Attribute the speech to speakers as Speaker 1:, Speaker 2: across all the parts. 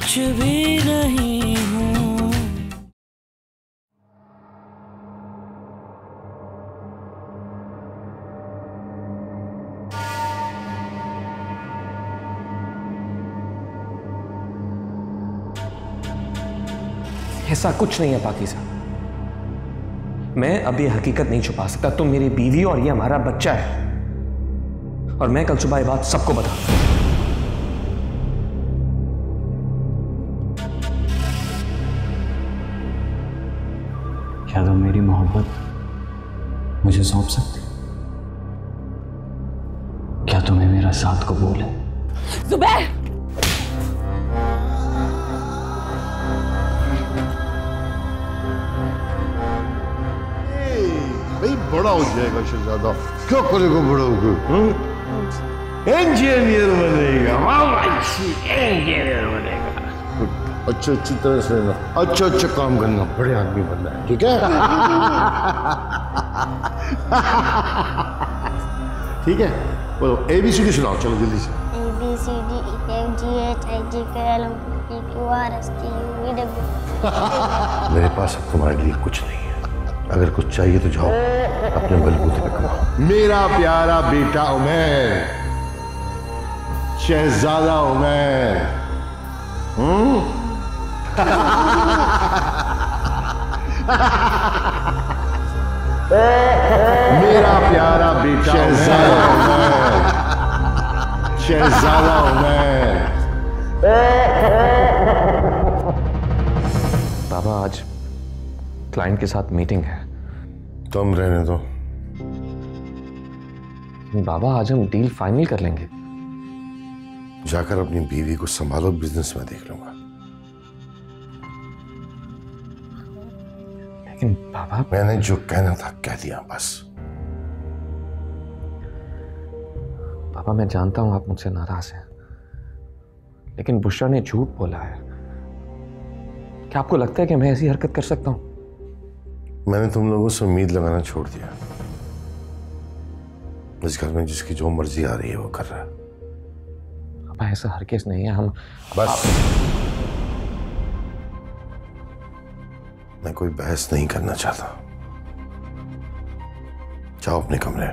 Speaker 1: कुछ भी नहीं हूँ।
Speaker 2: ऐसा कुछ नहीं है पाकीज़ा। मैं अब ये हकीकत नहीं छुपा सकता। तुम मेरी बीवी और ये हमारा बच्चा है, और मैं कल सुबह ये बात सबको बता दूंगा।
Speaker 3: क्या तुम मेरी मोहब्बत मुझे सौंप सकते? क्या तुम्हें मेरा साथ कबूल है?
Speaker 4: जुबैर!
Speaker 5: भाई बड़ा हो जाएगा शहजादा, क्या करेगा बड़ा होकर? इंजीनियर बनेगा, इंजीनियर बनेगा। अच्छा अच्छी तरह से रहना, अच्छा अच्छा काम करना, बड़े आदमी बनना है, ठीक है? ठीक है, बोलो ABCD सुनाओ, चलो जल्दी से।
Speaker 6: ABCD EFGHIJKL MNOPQRSTUVW।
Speaker 5: मेरे पास अब तुम्हारे लिए कुछ नहीं है, अगर कुछ चाहिए तो जाओ अपने बलबूते पे कमाओ। मेरा प्यारा बेटा उमैर, शहजादा उमैर, मेरा प्यारा बेटा शहजादा उमैर, शहजादा उमैर।
Speaker 2: बाबा आज क्लाइंट के साथ मीटिंग है।
Speaker 5: तुम रहने दो
Speaker 2: बाबा, आज हम डील फाइनल कर लेंगे।
Speaker 5: जाकर अपनी बीवी को संभालो, बिजनेस में देख लूंगा।
Speaker 2: लेकिन बाबा,
Speaker 5: मैंने जो कहना था कह दिया बस।
Speaker 2: बाबा मैं जानता हूं आप मुझसे नाराज हैं, लेकिन बुशरा ने झूठ बोला है। क्या आपको लगता है कि मैं ऐसी हरकत कर सकता हूं?
Speaker 5: मैंने तुम लोगों से उम्मीद लगाना छोड़ दिया। इस घर में जिसकी जो मर्जी आ रही है वो कर रहा है।
Speaker 2: बाबा ऐसा हरगिज़ नहीं है। हम
Speaker 5: बस मैं कोई बहस नहीं करना चाहता। जाओ अपने कमरे।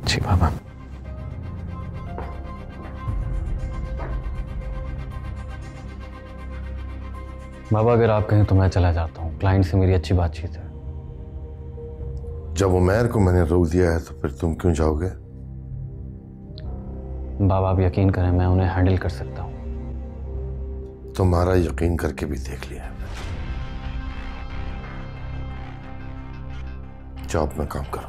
Speaker 2: जी बाबा।
Speaker 3: बाबा अगर आप कहें तो मैं चला जाता हूँ, क्लाइंट से मेरी अच्छी बातचीत है।
Speaker 5: जब उमैर को मैंने रोक दिया है तो फिर तुम क्यों जाओगे?
Speaker 3: बाबा आप यकीन करें, मैं उन्हें हैंडल कर सकता हूँ।
Speaker 5: तुम्हारा यकीन करके भी देख लिया है। जाओ अपना काम करो।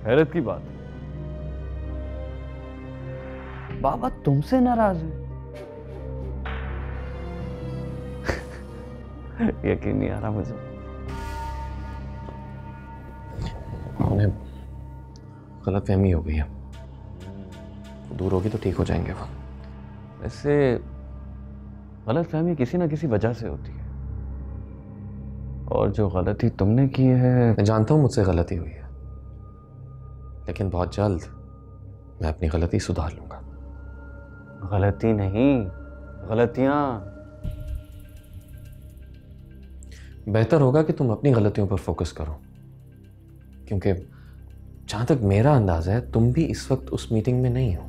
Speaker 3: हैरत की बात, बाबा तुमसे नाराज है? यकीन नहीं आ रहा मुझे।
Speaker 2: उन्हें गलतफहमी हो गई है, दूर होगी तो ठीक हो जाएंगे वो।
Speaker 3: वैसे गलतफहमी किसी ना किसी वजह से होती है, और जो गलती तुमने की है।
Speaker 2: मैं जानता हूं मुझसे गलती हुई है, लेकिन बहुत जल्द मैं अपनी गलती सुधार लूंगा।
Speaker 3: गलती नहीं, गलतियां।
Speaker 2: बेहतर होगा कि तुम अपनी गलतियों पर फोकस करो, क्योंकि जहां तक मेरा अंदाजा है तुम भी इस वक्त उस मीटिंग में नहीं हो।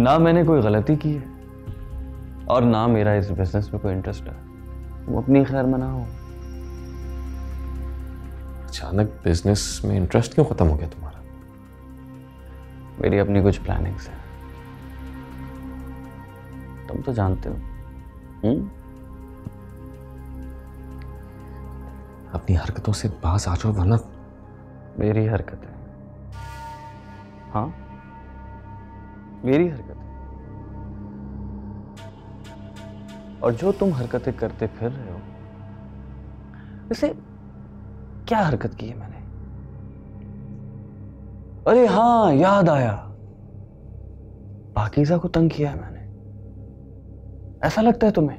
Speaker 3: ना मैंने कोई गलती की है, और ना मेरा इस बिजनेस में कोई इंटरेस्ट है। तुम अपनी खैर मनाओ।
Speaker 2: अचानक बिजनेस में इंटरेस्ट क्यों खत्म हो गया तुम्हारा?
Speaker 3: मेरी अपनी कुछ प्लानिंग्स हैं, तुम तो जानते हो।
Speaker 2: अपनी हरकतों से बाज आ जाओ वरना।
Speaker 3: मेरी हरकत है, हाँ मेरी हरकत है। और जो तुम हरकतें करते फिर रहे हो, वैसे क्या हरकत की है मैंने? अरे हाँ, याद आया, पाकीज़ा को तंग किया है मैंने। ऐसा लगता है तुम्हें?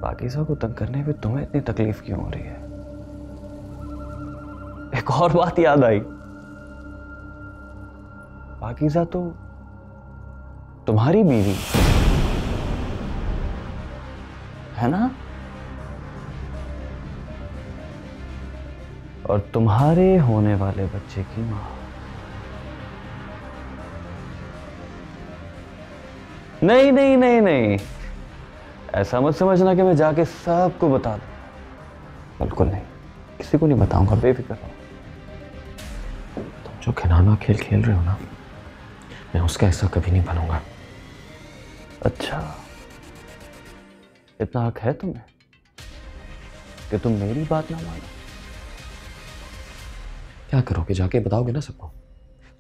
Speaker 3: पाकीज़ा को तंग करने पे तुम्हें इतनी तकलीफ क्यों हो रही है? एक और बात याद आई, पाकीज़ा तो तुम्हारी बीवी है ना, और तुम्हारे होने वाले बच्चे की मां। नहीं नहीं नहीं नहीं, ऐसा मत समझना कि मैं जाके सबको बता दूं। बिल्कुल नहीं, किसी को नहीं बताऊंगा, बेफिक्र रहो।
Speaker 2: तुम जो खिलौना खेल खेल रहे हो ना, मैं उसका ऐसा कभी नहीं बनूंगा।
Speaker 3: अच्छा, इतना हक है तुम्हें कि तुम मेरी बात ना मानो?
Speaker 2: क्या करोगे, जाके बताओगे ना सबको?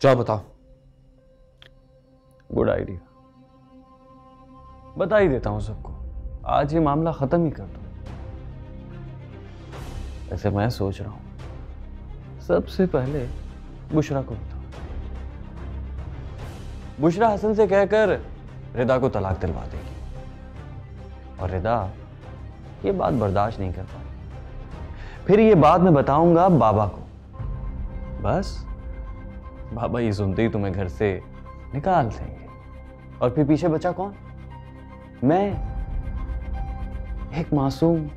Speaker 2: जाओ बताओ।
Speaker 3: गुड आइडिया, बता ही देता हूं सबको। आज ये मामला खत्म ही कर दो। ऐसे मैं सोच रहा हूं सबसे पहले बुशरा को बताओ। बुशरा हसन से कहकर रिदा को तलाक दिलवा देगी, और रिदा ये बात बर्दाश्त नहीं कर पाएगी। फिर ये बात मैं बताऊंगा बाबा को। बस बाबा ये सुनते ही तुम्हें घर से निकाल देंगे, और फिर पीछे बचा कौन? मैं, एक मासूम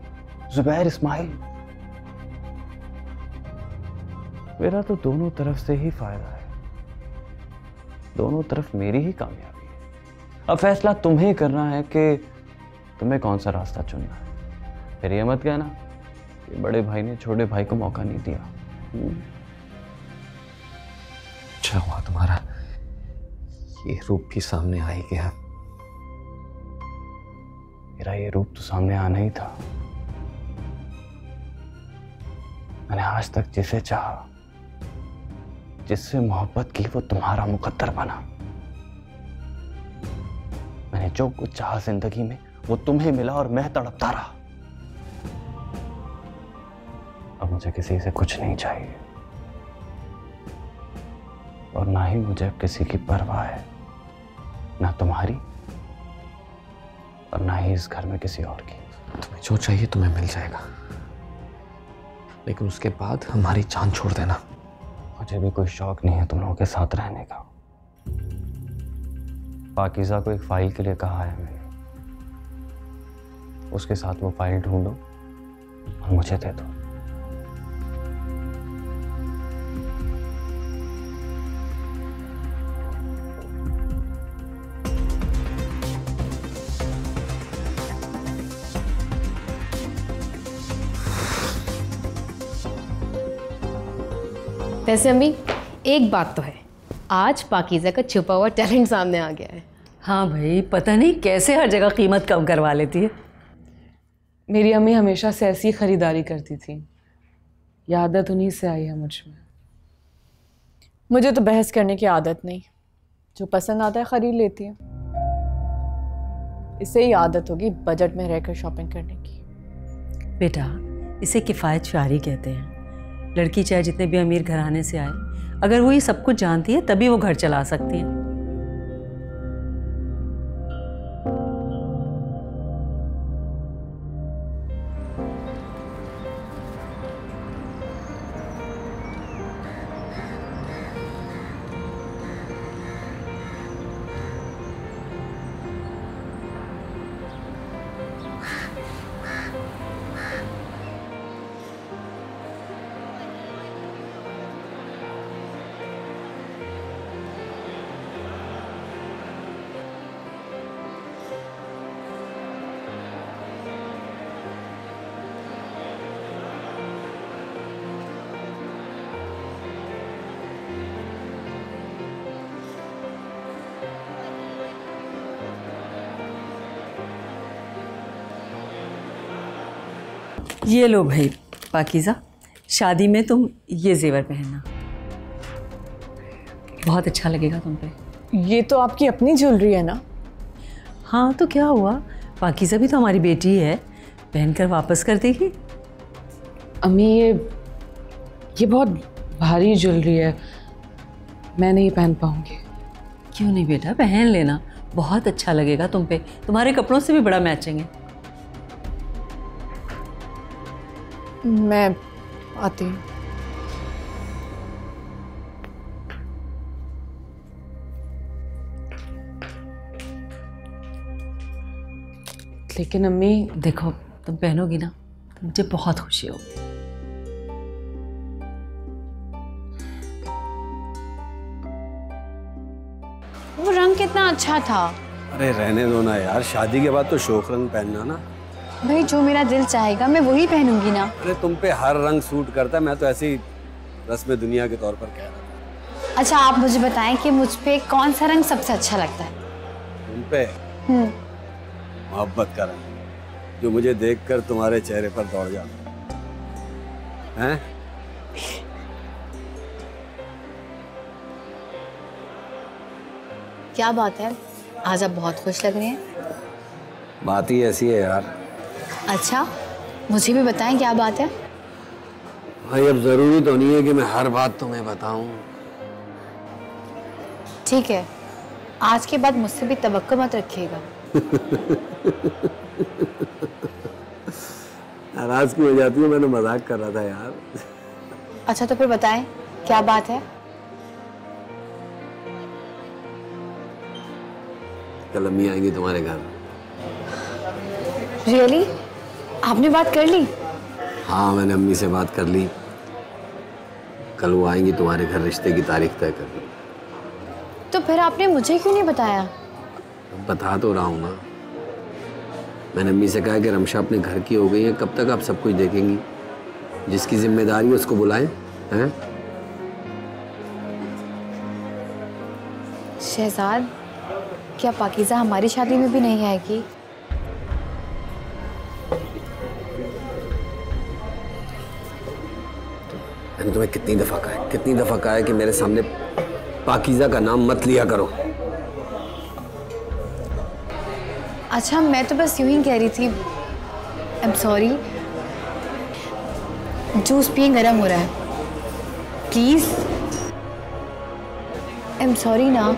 Speaker 3: जुबैर इस्माइल। मेरा तो दोनों तरफ से ही फायदा है, दोनों तरफ मेरी ही कामयाबी है। अब फैसला तुम्हें करना है कि तुम्हें कौन सा रास्ता चुनना है। फिर ये मत कहना कि बड़े भाई ने छोटे भाई को मौका नहीं दिया।
Speaker 2: अच्छा हुआ तुम्हारा ये रूप भी सामने आ ही गया।
Speaker 3: मेरा ये रूप तो सामने आना ही था। मैंने आज तक जिसे चाहा, जिससे मोहब्बत की, वो तुम्हारा मुकद्दर बना। मैंने जो कुछ चाहा जिंदगी में, वो तुम्हें मिला, और मैं तड़पता रहा। अब मुझे किसी से कुछ नहीं चाहिए, और ना ही मुझे अब किसी की परवाह है, ना तुम्हारी और ना ही इस घर में किसी और की।
Speaker 2: तुम्हें जो चाहिए तुम्हें मिल जाएगा, लेकिन उसके बाद हमारी जान छोड़ देना।
Speaker 3: मुझे भी कोई शौक नहीं है तुम लोगों के साथ रहने का। पाकीज़ा को एक फाइल के लिए कहा है मैंने, उसके साथ वो फाइल ढूंढो और मुझे दे दो।
Speaker 4: वैसे अम्मी, एक बात तो है, आज पाकीज़ा का छुपा हुआ टैलेंट सामने आ गया है।
Speaker 7: हाँ भाई, पता नहीं कैसे हर जगह कीमत कम करवा लेती है।
Speaker 8: मेरी अम्मी हमेशा से ऐसी खरीदारी करती थी, ये आदत उन्हीं से आई है मुझ में। मुझे तो बहस करने की आदत नहीं, जो पसंद आता है खरीद लेती है। इससे ही आदत होगी बजट में रहकर शॉपिंग करने की।
Speaker 7: बेटा, इसे किफ़ायत शारी कहते हैं। लड़की चाहे जितने भी अमीर घराने से आए, अगर वो ये सब कुछ जानती है तभी वो घर चला सकती है। ये लो भाई पाकीज़ा, शादी में तुम ये जेवर पहनना, बहुत अच्छा लगेगा तुम पे।
Speaker 8: ये तो आपकी अपनी ज्वेलरी है ना?
Speaker 7: हाँ तो क्या हुआ, पाकीज़ा भी तो हमारी बेटी है, पहनकर वापस कर देगी।
Speaker 8: अम्मी ये बहुत भारी ज्वेलरी है, मैं नहीं पहन पाऊंगी।
Speaker 7: क्यों नहीं बेटा, पहन लेना, बहुत अच्छा लगेगा तुम पे, तुम्हारे कपड़ों से भी बड़ा मैचिंग है।
Speaker 8: मैं आती हूँ। लेकिन अम्मी
Speaker 7: देखो तुम पहनोगी ना तो मुझे बहुत खुशी होगी।
Speaker 6: वो रंग कितना अच्छा था।
Speaker 9: अरे रहने दो ना यार, शादी के बाद तो शौक रंग पहनना ना।
Speaker 6: भाई जो मेरा दिल चाहेगा मैं वही पहनूंगी ना।
Speaker 9: अरे तुम पे हर रंग सूट करता है, मैं तो ऐसी रस्म दुनिया के तौर पर कह रहा था।
Speaker 6: अच्छा आप मुझे बताएं कि मुझ पे कौन सा रंग सबसे अच्छा लगता है?
Speaker 9: तुम पे मोहब्बत का रंग, जो मुझे देखकर तुम्हारे चेहरे पर दौड़ जाता है।
Speaker 4: क्या बात है, आज आप बहुत खुश लग रहे हैं।
Speaker 9: बात ही ऐसी है यार।
Speaker 4: अच्छा मुझे भी बताएं क्या बात है।
Speaker 9: भाई अब जरूरी तो नहीं है कि मैं हर बात तुम्हें बताऊं।
Speaker 4: ठीक है, आज के बाद मुझसे भी तवक्को मत रखिएगा।
Speaker 9: नाराज क्यों हो जाती है, मैंने मजाक कर रहा था यार।
Speaker 4: अच्छा तो फिर बताएं क्या बात है।
Speaker 9: कल अम्मी आएंगी तुम्हारे घर।
Speaker 4: रियली? आपने बात कर ली?
Speaker 9: हाँ मैंने अम्मी से बात कर ली, कल वो आएंगी तुम्हारे घर रिश्ते की तारीख तय करनी।
Speaker 4: तो फिर आपने मुझे क्यों नहीं बताया?
Speaker 9: बता तो रहा हूँ ना, मैंने अम्मी से कहा कि रमशा अपने घर की हो गई है, कब तक आप सब कुछ देखेंगी, जिसकी जिम्मेदारी है उसको बुलाएं। हैं?
Speaker 4: शहजाद, क्या पाकीज़ा हमारी शादी में भी नहीं आएगी?
Speaker 9: मैंने तुम्हें कितनी दफा कहा है कि मेरे सामने पाकीज़ा का नाम मत लिया करो।
Speaker 4: अच्छा मैं तो बस यूं ही कह रही थी। I am sorry. जूस पिए, गरम हो रहा है प्लीज। आई एम सॉरी ना।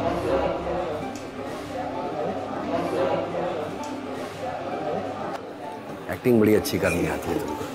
Speaker 9: एक्टिंग बड़ी अच्छी करनी आती है तुमको।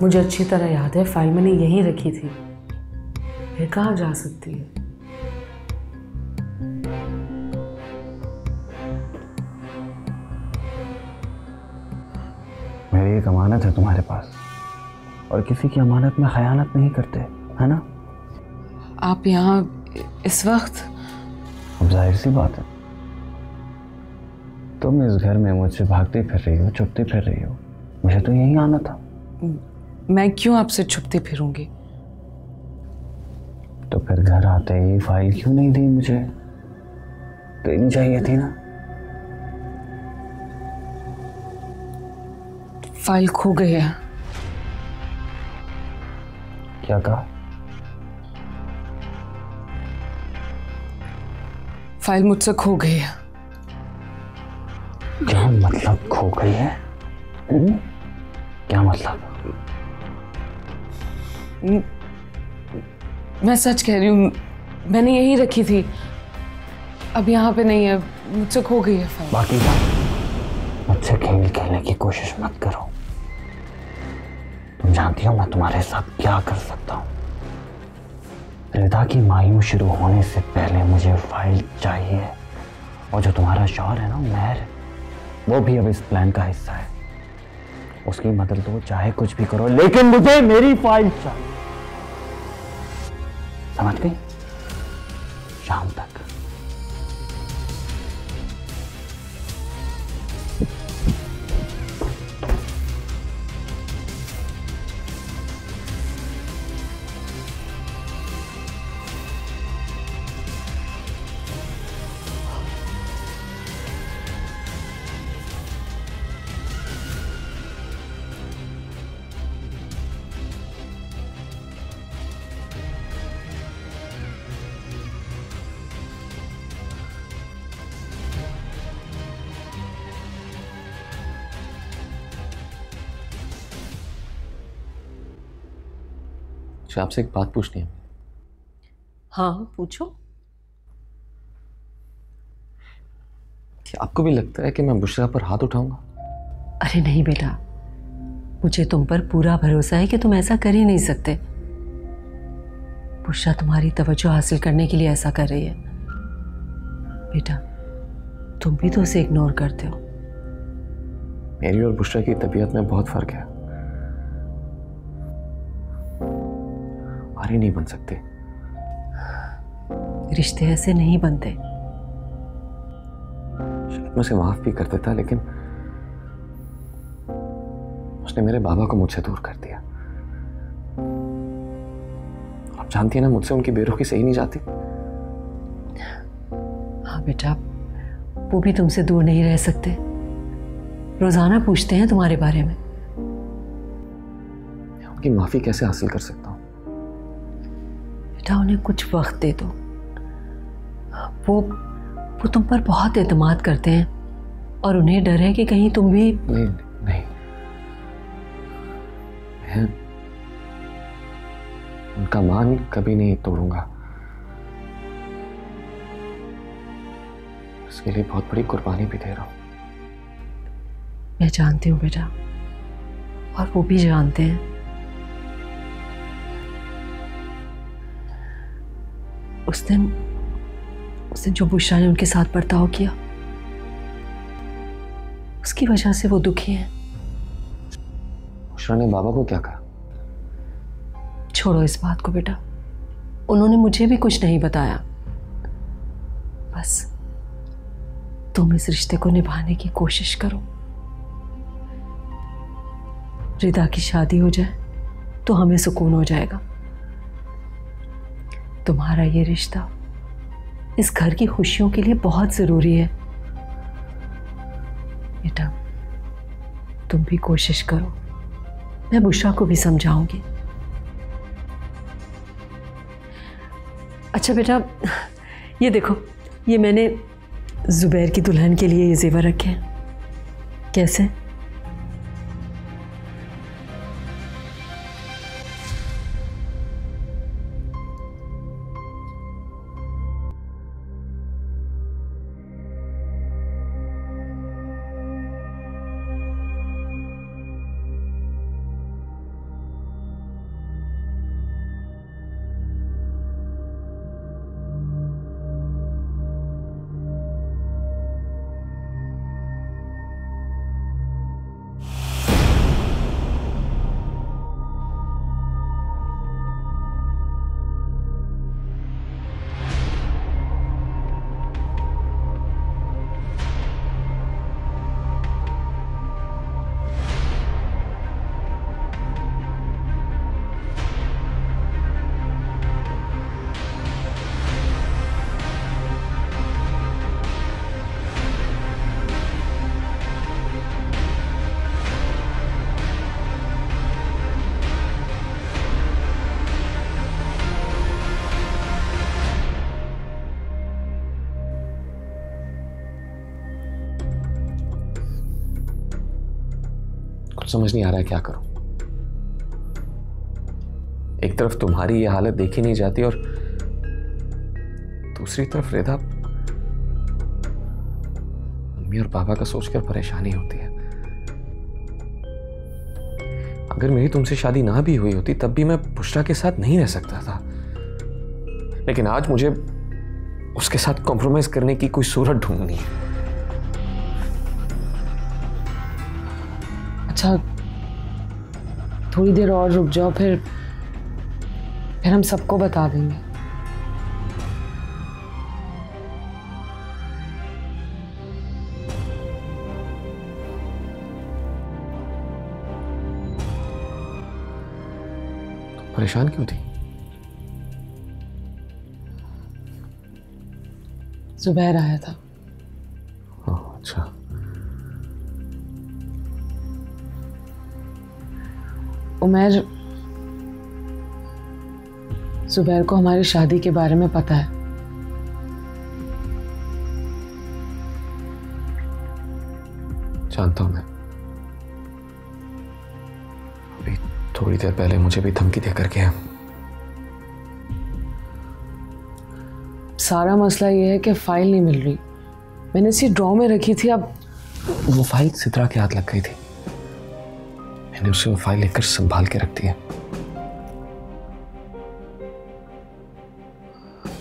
Speaker 8: मुझे अच्छी तरह याद है, फाइल मैंने यहीं रखी थी, फिर कहाँ जा सकती है।
Speaker 3: मेरी एक अमानत है तुम्हारे पास, और किसी की अमानत में खयानत नहीं करते, है ना?
Speaker 8: आप यहाँ इस वक्त?
Speaker 3: अब जाहिर सी बात है, तुम इस घर में मुझसे भागती फिर रही हो, छुपती फिर रही हो, मुझे तो यही आना था।
Speaker 8: मैं क्यों आपसे छुपती फिरूंगी?
Speaker 3: तो फिर घर आते ही फाइल क्यों नहीं दी मुझे? देनी चाहिए थी ना।
Speaker 8: फाइल खो गई है।
Speaker 3: क्या कहा?
Speaker 8: फाइल मुझसे खो गई है।
Speaker 3: क्या मतलब खो गई है? क्या मतलब?
Speaker 8: मैं सच कह रही हूँ, मैंने यही रखी थी, अब यहाँ पे नहीं है, मुझसे खो गई है फाइल।
Speaker 3: बाकी मुझसे खेल खेलने की कोशिश मत करो, तुम जानती हो मैं तुम्हारे साथ क्या कर सकता हूँ। रिदा की मायूं शुरू होने से पहले मुझे फाइल चाहिए, और जो तुम्हारा शौहर है ना मेहर, वो भी अब इस प्लान का हिस्सा है। उसकी मदद दो, चाहे कुछ भी करो, लेकिन मुझे मेरी फाइल चाहिए। समझ गई? शाम तक।
Speaker 2: मुझे आपसे एक बात पूछनी है।
Speaker 7: हाँ पूछो।
Speaker 2: क्या आपको भी लगता है कि मैं बुशरा पर हाथ उठाऊंगा?
Speaker 7: अरे नहीं बेटा, मुझे तुम पर पूरा भरोसा है कि तुम ऐसा कर ही नहीं सकते। बुशरा तुम्हारी तवज्जो हासिल करने के लिए ऐसा कर रही है। बेटा तुम भी तो उसे इग्नोर करते हो।
Speaker 2: मेरी और बुशरा की तबीयत में बहुत फर्क है, हमारी नहीं बन सकते।
Speaker 7: रिश्ते ऐसे नहीं बनते।
Speaker 2: शायद मैं उसे माफ भी कर देता, लेकिन उसने मेरे बाबा को मुझसे दूर कर दिया। आप जानती है ना, मुझसे उनकी बेरुखी सही नहीं जाती।
Speaker 7: हाँ बेटा, वो भी तुमसे दूर नहीं रह सकते। रोजाना पूछते हैं तुम्हारे बारे में।
Speaker 2: उनकी माफी कैसे हासिल कर सकता हूँ?
Speaker 7: बेटा उन्हें कुछ वक्त दे दो। वो तुम पर बहुत एतमाद करते हैं और उन्हें डर है कि कहीं तुम भी।
Speaker 2: नहीं नहीं, मैं उनका मान कभी नहीं तोड़ूंगा। इसके लिए बहुत बड़ी कुर्बानी भी दे रहा हूं।
Speaker 7: मैं जानती हूँ बेटा, और वो भी जानते हैं। उस दिन जो बुशरा ने उनके साथ बर्ताव किया, उसकी वजह से वो दुखी हैं।
Speaker 2: बुशरा ने बाबा को क्या कहा?
Speaker 7: छोड़ो इस बात को बेटा, उन्होंने मुझे भी कुछ नहीं बताया। बस तुम इस रिश्ते को निभाने की कोशिश करो। रिदा की शादी हो जाए तो हमें सुकून हो जाएगा। तुम्हारा ये रिश्ता इस घर की खुशियों के लिए बहुत जरूरी है। बेटा तुम भी कोशिश करो, मैं बुशरा को भी समझाऊंगी। अच्छा बेटा, ये देखो, ये मैंने जुबैर की दुल्हन के लिए ये जेवर रखे हैं। कैसे?
Speaker 2: समझ नहीं आ रहा है क्या करूं। एक तरफ तुम्हारी ये हालत देखी नहीं जाती और दूसरी तरफ रिदा, मम्मी और पापा का सोचकर परेशानी होती है। अगर मेरी तुमसे शादी ना भी हुई होती तब भी मैं बुशरा के साथ नहीं रह सकता था। लेकिन आज मुझे उसके साथ कॉम्प्रोमाइज करने की कोई सूरत ढूंढनी है।
Speaker 8: अच्छा, थोड़ी देर और रुक जाओ, फिर हम सबको बता देंगे।
Speaker 2: परेशान क्यों थी?
Speaker 8: जुबैर आया था।
Speaker 2: अच्छा,
Speaker 8: उमर, जुबैर को हमारी शादी के बारे में पता है।
Speaker 2: जानता हूं मैं। अभी थोड़ी देर पहले मुझे भी धमकी देकर गया।
Speaker 8: सारा मसला ये है कि फाइल नहीं मिल रही। मैंने इसी ड्रॉ में रखी थी। अब
Speaker 2: वो फाइल सिद्रा के हाथ लग गई थी। मैंने उसे वो फाइल लेकर संभाल के रख दिया।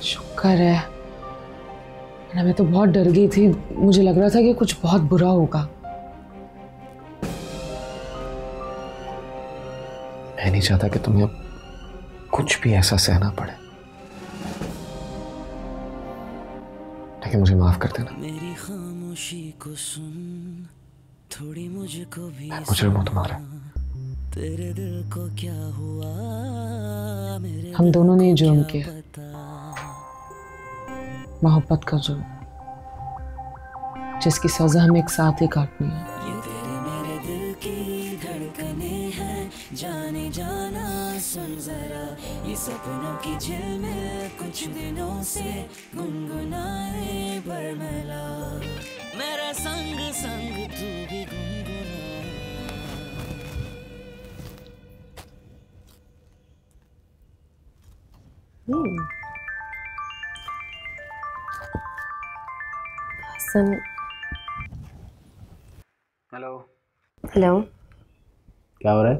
Speaker 8: शुक्र है, मैं तो बहुत डर गई थी। मुझे लग रहा था कि कुछ बहुत बुरा होगा।
Speaker 2: मैं नहीं चाहता कि तुम्हें अब कुछ भी ऐसा सहना पड़े, लेकिन मुझे माफ कर देना।
Speaker 1: मेरी खामोशी को सुन, थोड़ी मुझको भी
Speaker 2: मुझे मुंह तुम्हारा।
Speaker 1: तेरे दिल को क्या हुआ, मेरे
Speaker 8: हम दोनों ने जुर्म किया, मोहब्बत का जुर्म, जिसकी सजा हमें एक साथ ही काटनी है।
Speaker 1: ये तेरे मेरे दिल की धड़कने हैं, जाने जाना सुन जरा, ये सपनों की झिलमिल कुछ दिनों से गुनगुनाए बरमला, मेरा संग संग तू भी गुनगुना।
Speaker 4: हसन।
Speaker 3: हेलो।
Speaker 4: हेलो।
Speaker 3: क्या हो रहा है?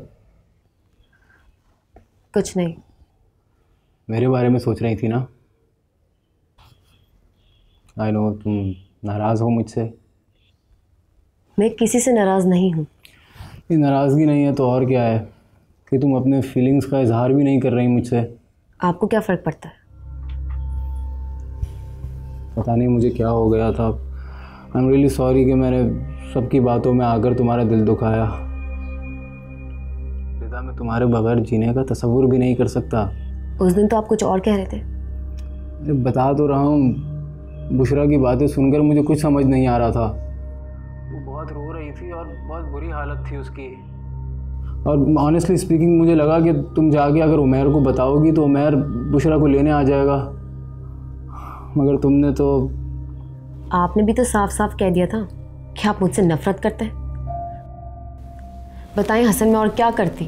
Speaker 4: कुछ नहीं।
Speaker 3: मेरे बारे में सोच रही थी ना? आई नो तुम नाराज़ हो मुझसे।
Speaker 4: मैं किसी से नाराज़ नहीं हूँ।
Speaker 3: ये नाराज़गी नहीं है तो और क्या है कि तुम अपने फीलिंग्स का इजहार भी नहीं कर रही मुझसे।
Speaker 4: आपको क्या फ़र्क पड़ता है?
Speaker 3: पता नहीं मुझे क्या हो गया था। आई एम रियली सॉरी कि मैंने सबकी बातों में आकर तुम्हारा दिल दुखाया। रिदा, मैं तुम्हारे बगैर जीने का तसव्वुर भी नहीं कर सकता।
Speaker 4: उस दिन तो आप कुछ और कह रहे थे।
Speaker 3: बता तो रहा हूँ, बुशरा की बातें सुनकर मुझे कुछ समझ नहीं आ रहा था। वो बहुत रो रही थी और बहुत बुरी हालत थी उसकी। और ऑनेस्टली स्पीकिंग मुझे लगा कि तुम जाके अगर उमैर को बताओगी तो उमैर बुशरा को लेने आ जाएगा, मगर तुमने तो।
Speaker 4: आपने भी तो साफ साफ कह दिया था कि आप मुझसे नफरत करते हैं। बताएं हसन, मैं और क्या करती?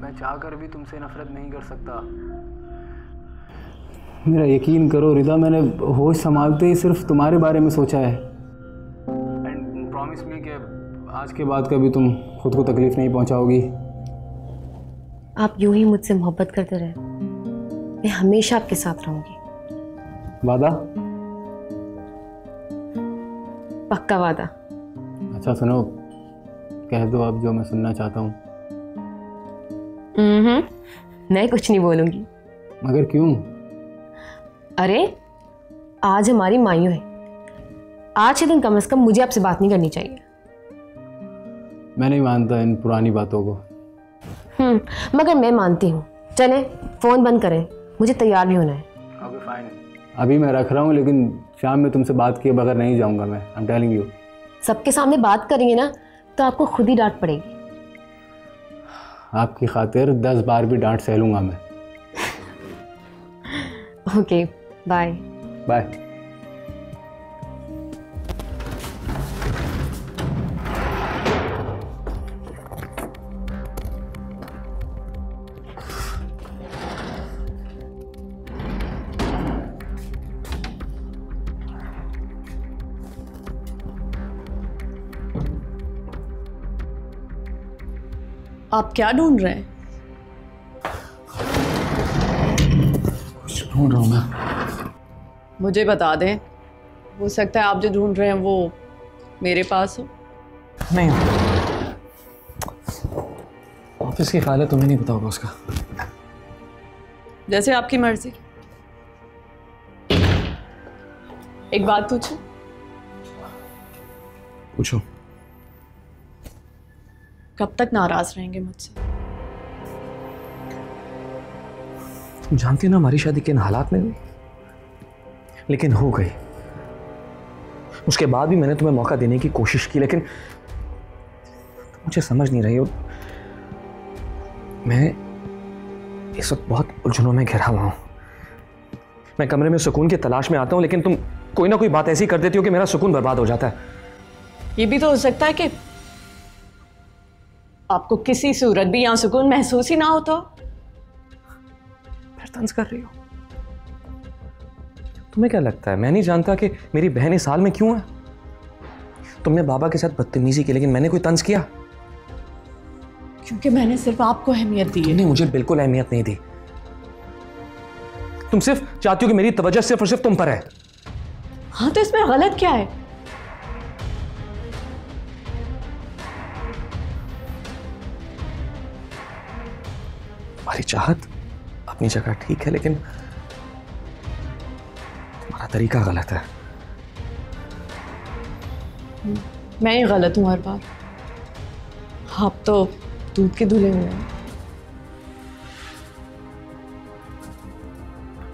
Speaker 3: मैं चाहकर भी तुमसे नफरत नहीं कर सकता। मेरा यकीन करो रिदा, मैंने होश संभालते ही सिर्फ तुम्हारे बारे में सोचा है। एंड प्रॉमिस मी कि आज के बाद कभी तुम खुद को तकलीफ नहीं पहुंचाओगी।
Speaker 4: आप यूं ही मुझसे मोहब्बत करते रहे, मैं हमेशा आपके साथ रहूंगी।
Speaker 3: वादा?
Speaker 4: पक्का वादा।
Speaker 3: अच्छा सुनो, कह दो अब जो मैं सुनना चाहता हूँ।
Speaker 4: मैं कुछ नहीं बोलूंगी।
Speaker 3: मगर क्यों?
Speaker 4: अरे आज हमारी मायूं है, आज के दिन कम से कम मुझे आपसे बात नहीं करनी चाहिए।
Speaker 3: मैं नहीं मानता इन पुरानी बातों को।
Speaker 4: मगर मैं मानती हूँ। चलें, फोन बंद करें, मुझे तैयार भी होना है।
Speaker 3: ओके फाइन, अभी मैं रख रहा हूँ, लेकिन शाम में तुमसे बात किए बगैर नहीं जाऊँगा मैं। I am telling you. सबके सामने बात करेंगे ना तो आपको खुद ही डांट पड़ेगी। आपकी खातिर 10 बार भी डांट सह लूँगा मैं।
Speaker 4: Okay, bye
Speaker 3: bye.
Speaker 8: आप क्या ढूंढ रहे हैं?
Speaker 2: ढूंढ रहा हूँ मैं।
Speaker 8: मुझे बता दें, हो सकता है आप जो ढूंढ रहे हैं वो मेरे पास हो।
Speaker 2: नहीं, ऑफिस की फाइल है, तुम्हें नहीं पता होगा उसका।
Speaker 8: जैसे आपकी मर्जी। एक बात पूछूं?
Speaker 2: पूछो।
Speaker 8: कब तक नाराज रहेंगे मुझसे?
Speaker 2: तुम जानती हो ना हमारी शादी किन हालात में हुई, लेकिन हो गई। उसके बाद भी मैंने तुम्हें मौका देने की कोशिश की, लेकिन तुम मुझे समझ नहीं रही हो। मैं इस वक्त बहुत उलझनों में घिरा हुआ हूं। मैं कमरे में सुकून की तलाश में आता हूं, लेकिन तुम कोई ना कोई बात ऐसी कर देती हो कि मेरा सुकून बर्बाद हो जाता है।
Speaker 8: ये भी तो हो सकता है कि आपको किसी सूरत भी यहां सुकून महसूस ही ना हो। तो
Speaker 2: फिर तंज कर रही हो। तुम्हें क्या लगता है मैं नहीं जानता कि मेरी बहन इस हाल में क्यों है? तुमने बाबा के साथ बदतमीजी की, लेकिन मैंने कोई तंज किया?
Speaker 8: क्योंकि मैंने सिर्फ आपको अहमियत दी है।
Speaker 2: तुमने मुझे बिल्कुल अहमियत नहीं दी। तुम सिर्फ चाहती हो कि मेरी तवज्जो सिर्फ और सिर्फ तुम पर है।
Speaker 8: हाँ, तो इसमें गलत क्या है?
Speaker 2: तुम्हारी चाहत अपनी जगह ठीक है, लेकिन तुम्हारा तरीका गलत है।
Speaker 8: मैं ही गलत हूं हर बार। आप तो दूध के धुले हुए हैं।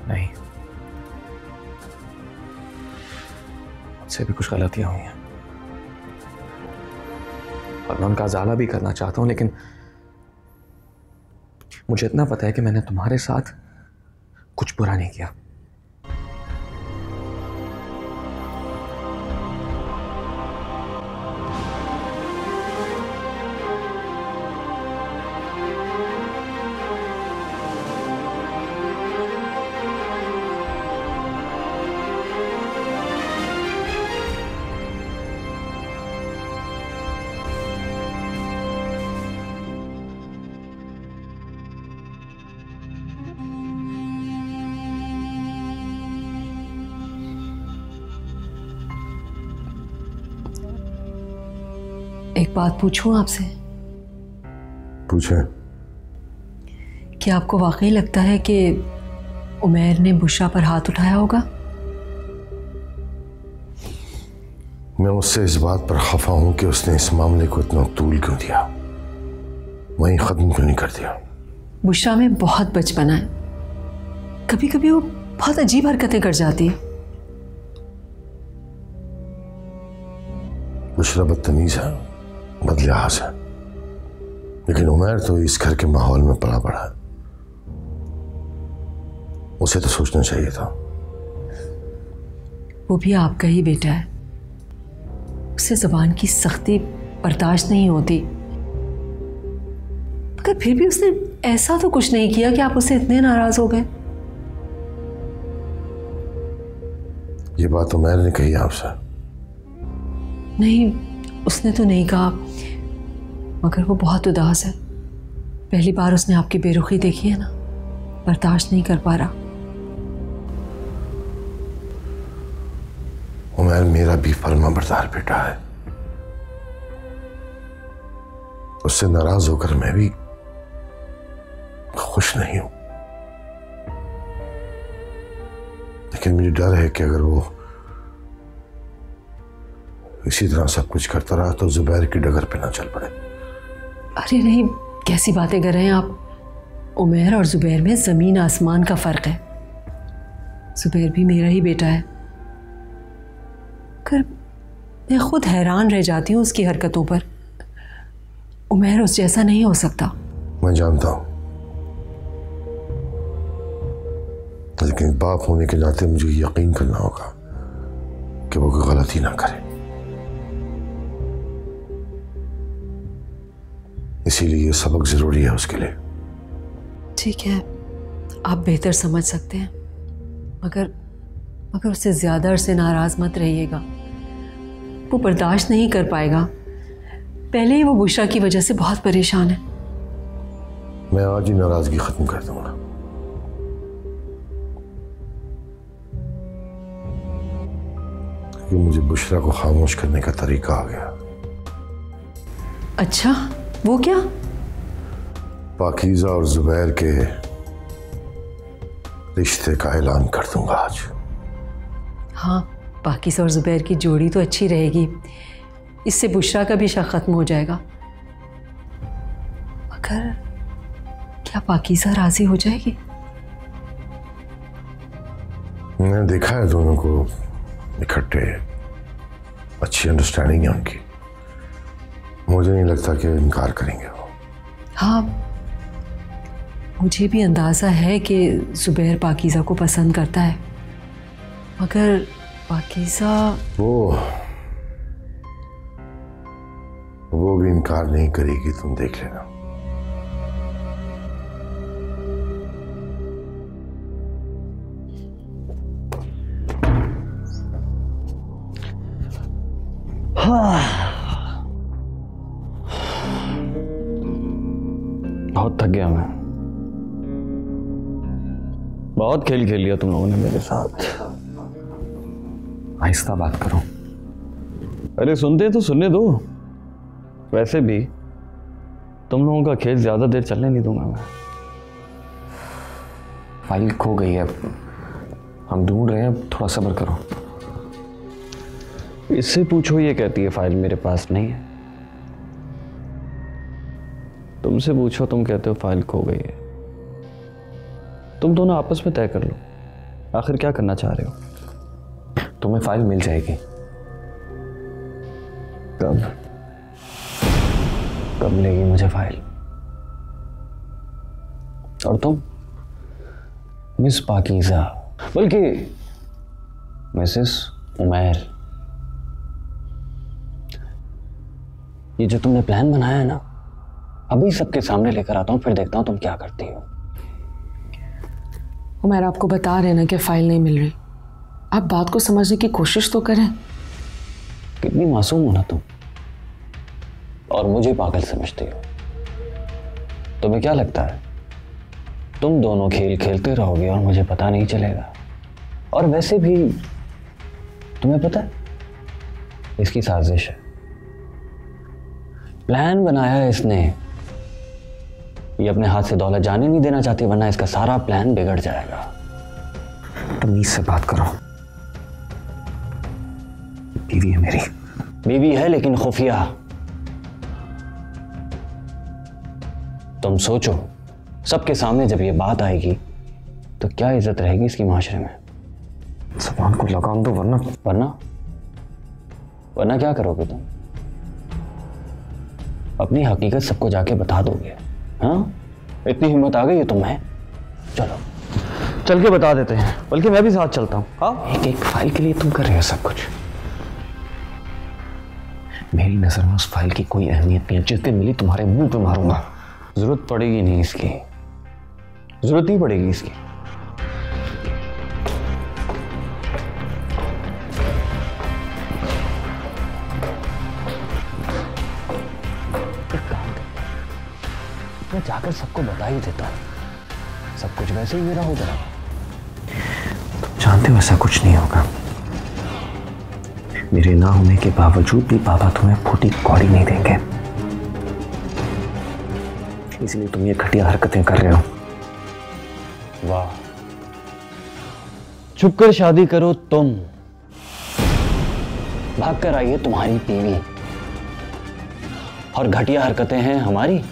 Speaker 2: नहीं, मुझसे भी कुछ गलतियां हुई हैं और मैं उनका ज़ाला भी करना चाहता हूं, लेकिन मुझे इतना पता है कि मैंने तुम्हारे साथ कुछ बुरा नहीं किया।
Speaker 7: एक बात पूछूं आपसे?
Speaker 5: पूछे।
Speaker 7: क्या आपको वाकई लगता है कि उमैर ने बुशरा पर हाथ उठाया होगा?
Speaker 5: मैं उससे इस बात पर खफा हूं कि उसने इस मामले को इतना तूल क्यों दिया, वहीं खत्म क्यों नहीं कर दिया।
Speaker 7: बुशरा में बहुत बचपना है, कभी कभी वो बहुत अजीब हरकतें कर जाती है।
Speaker 5: बुशरा बदतमीज है, बदलिहाज है, लेकिन उमैर तो इस घर के माहौल में पला पड़ा है। उसे तो सोचना चाहिए था।
Speaker 7: वो भी आपका ही बेटा है, उसे ज़बान की सख्ती बर्दाश्त नहीं होती, मगर फिर भी उसने ऐसा तो कुछ नहीं किया कि आप उससे इतने नाराज हो गए।
Speaker 5: ये बात उमैर ने कही आपसे?
Speaker 7: नहीं, उसने तो नहीं कहा, मगर वो बहुत उदास है। पहली बार उसने आपकी बेरुखी देखी है ना, बर्दाश्त नहीं कर पा रहा।
Speaker 5: उमैर मेरा भी फर्माबरदार बेटा है, उससे नाराज होकर मैं भी खुश नहीं हूं, लेकिन मुझे डर है कि अगर वो इसी तरह सब कुछ करता रहा तो जुबैर की डगर पे ना चल पड़े।
Speaker 7: अरे नहीं, कैसी बातें कर रहे हैं आप? उमैर और जुबैर में ज़मीन आसमान का फ़र्क है। जुबैर भी मेरा ही बेटा है, कर मैं खुद हैरान रह जाती हूँ उसकी हरकतों पर। उमैर उस जैसा नहीं हो सकता।
Speaker 5: मैं जानता हूं, लेकिन बाप होने के नाते मुझे यकीन करना होगा कि वो कोई गलती ना करे। इसीलिए ये सबक जरूरी है उसके लिए।
Speaker 7: ठीक है, आप बेहतर समझ सकते हैं, मगर उससे ज़्यादा अरसे नाराज़ मत रहिएगा। वो बर्दाश्त नहीं कर पाएगा। पहले ही वो बुशरा की वजह से बहुत परेशान है।
Speaker 5: मैं आज ही नाराज़गी ख़त्म कर दूंगा। कि मुझे बुशरा को खामोश करने का तरीका आ गया।
Speaker 7: अच्छा, वो क्या?
Speaker 5: पाकीज़ा और जुबैर के रिश्ते का ऐलान कर दूंगा आज।
Speaker 7: हाँ, पाकीज़ा और जुबैर की जोड़ी तो अच्छी रहेगी, इससे बुशरा का भी शक खत्म हो जाएगा। मगर क्या पाकीज़ा राजी हो जाएगी?
Speaker 5: मैंने देखा है दोनों को इकट्ठे, अच्छी अंडरस्टैंडिंग है उनकी। मुझे नहीं लगता कि इनकार करेंगे वो।
Speaker 7: हाँ, मुझे भी अंदाज़ा है कि जुबैर पाकीज़ा को पसंद करता है, मगर पाकीज़ा
Speaker 5: वो भी इनकार नहीं करेगी, तुम देख लेना।
Speaker 3: बहुत थक गया मैं, बहुत खेल खेल लिया तुम लोगों ने मेरे साथ।
Speaker 2: आहिस्ता बात करो।
Speaker 3: अरे सुनते तो सुनने दो, वैसे भी तुम लोगों का खेल ज्यादा देर चलने नहीं दूंगा मैं।
Speaker 2: फाइल खो गई है, हम ढूंढ रहे हैं, थोड़ा सब्र करो।
Speaker 3: इससे पूछो, ये कहती है फाइल मेरे पास नहीं है। तुमसे पूछो, तुम कहते हो फाइल खो गई है। तुम दोनों आपस में तय कर लो, आखिर क्या करना चाह रहे हो।
Speaker 2: तुम्हें फाइल मिल जाएगी।
Speaker 3: कब मिलेगी मुझे फाइल? और तुम मिस पाकीज़ा, बल्कि मिसेस उमैर, ये जो तुमने प्लान बनाया है ना, अभी सबके सामने लेकर आता हूं, फिर देखता हूं तुम क्या करती हो।
Speaker 8: उमैर, आपको बता रहे ना कि फाइल नहीं मिल रही, आप बात को समझने की कोशिश तो करें।
Speaker 3: कितनी मासूम हो ना तुम, और मुझे पागल समझती हो। तुम्हें क्या लगता है तुम दोनों खेल खेलते रहोगे और मुझे पता नहीं चलेगा? और वैसे भी तुम्हें पता है इसकी साजिश है, प्लान बनाया है इसने। ये अपने हाथ से दौलत जाने नहीं देना चाहती, वरना इसका सारा प्लान बिगड़ जाएगा।
Speaker 2: तमीज से बात करो। बीवी है मेरी।
Speaker 3: बीवी है लेकिन खुफिया। तुम सोचो, सबके सामने जब ये बात आएगी तो क्या इज्जत रहेगी इसकी माशरे में।
Speaker 2: ज़बान को लगाम दो,
Speaker 3: वरना क्या करोगे तुम? अपनी हकीकत सबको जाके बता दोगे? हाँ, इतनी हिम्मत आ गई है तुम्हें? चलो चल के बता देते हैं, बल्कि मैं भी साथ चलता हूँ। हाँ,
Speaker 2: एक एक फाइल के लिए तुम कर रहे हो सब कुछ। मेरी नजर में उस फाइल की कोई अहमियत नहीं है, जिस दिन मिली तुम्हारे मुंह पे मारूंगा।
Speaker 3: जरूरत पड़ेगी नहीं इसकी, जरूरत नहीं पड़ेगी इसकी। मैं जाकर सबको बता ही देता हूँ, सब कुछ वैसे ही मेरा हो जाएगा।
Speaker 2: जानते हो ऐसा कुछ नहीं होगा। मेरे ना होने के बावजूद भी बाबा तुम्हें फूटी कौड़ी नहीं देंगे, इसलिए तुम ये घटिया हरकतें कर रहे हो।
Speaker 3: वाह, छुप कर शादी करो तुम, भाग कर आई है तुम्हारी बीवी, और घटिया हरकतें हैं हमारी।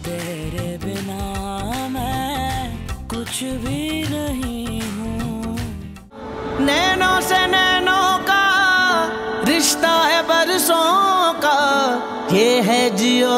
Speaker 1: तेरे बिना मैं कुछ भी नहीं हूँ। नैनों से नैनों का रिश्ता है बरसों का, ये है जियो